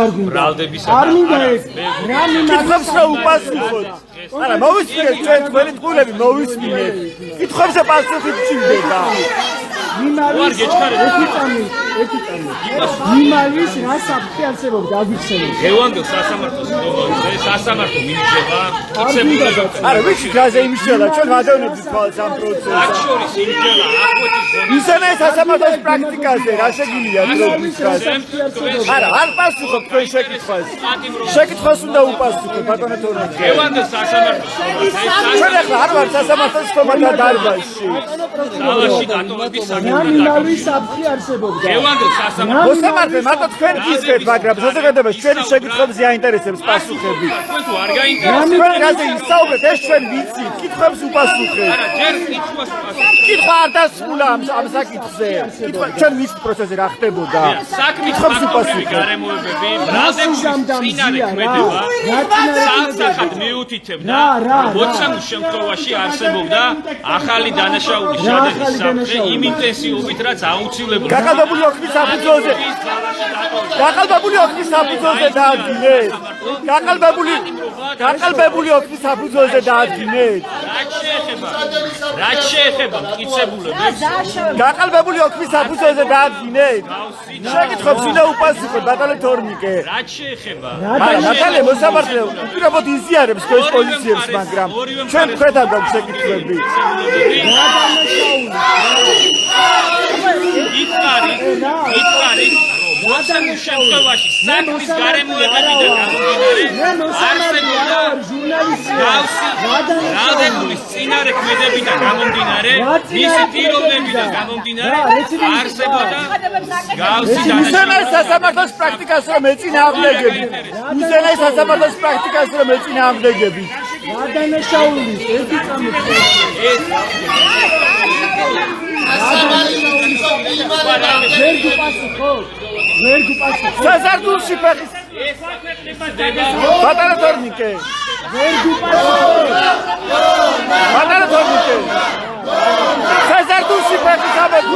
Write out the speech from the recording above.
ბრალდების არ მინდა ეს რა კითხავს რა უპასუხოთ არა მოვისმინეთ ჩვენ თქვენი ტყუილები მოვისმინეთ კითხვებზე პასუხი გჭირდება მიმალის მიმალის რა საფრთხე არსებობდა აგვიხსენოთ გევანდელ სასამართლო მინიჭება იქცებოდა არა ვიცი გაზე იმიშელა ჩვენ ვადევნებთ თვალს ამ პროცესს აქ შორის იმჯერა აღვეთის ისინი სასამართლოს პრაქტიკაზე რა შეგიძლია პრობლემის არა არ პასუხობ თქვენ შეკითხვას უნდა უპასუხოთ ბატონო თორნიკე გევანდელ სასამართლოს ჩვენ ახლა არ ვარ სასამართლოს სტომათა დარბაზში ძალაში დატოვების მიმალის საფრთხე არსებობდა გევანდელ სასამართლოს მოსამართლე მარტო თქვენ გისმენთ მაგრამ საზოგადოებას ჩვენი შეკითხვებზე აინტერესებს პასუხები თქვენ თუ არ გაინტერესებს თქვენ რაზე ისაუბრეთ ეს ჩვენ ვიცით კითხვებს უპასუხეთ არა ჯერ კითხვას პასუხობ კითხვა არ დასრულა ამ საკითხზე ჩვენ მის პროცესზე რა ხდებოდა საქმის ფაქტორები გარემოებები ბრალდების წინარე ქმედება სამსახად მიუთითებდა მოცემულ შემთხვევაში არსებობდა ახალი დანაშაულის ჩადენის საფრთხე იმ ინტენსივობით რაც აუცილებლად გაყალბებული ოქრის საფუძველზე დაადგინეთ გაყალბებული ოქრის საფუძველზე დაადგინეთ რაც შეეხება მტკიცებულებებს გაყალბებული ოქრის საფუძველზე დაადგინეთ შეკითხვებს უნდა უპასუხოთ ბატონო თორნიკე რაც შეეხება ნატალია მოსამართლე უპირობოდ იზიარებს თქვენს პოზიციებს მაგრამ ჩვენ თქვენთან გვაქვს შეკითხვები იტყარი მოცემულ შემთხვევაში საქმის გარემოებებიდან გამომდინარე ბრალდების წინარე ქმედებიდან გამომდინარე მისი პიროვნებიდან გამომდინარე არსებობდა გავსი უზენაეს სასამართლოს პრაქტიკას რომ ეწინააღმდეგები უზენაეს სასამართლოს პრაქტიკას რომ ეწინააღმდეგები გადანაშაულის ერთი წამოწევი ვერ გუპასუხო საზარდულში ფეხის ბატონო თორნიკე ვერ გუპასუხო ბატონო თორნიკე საზარდულში ფეხის ამები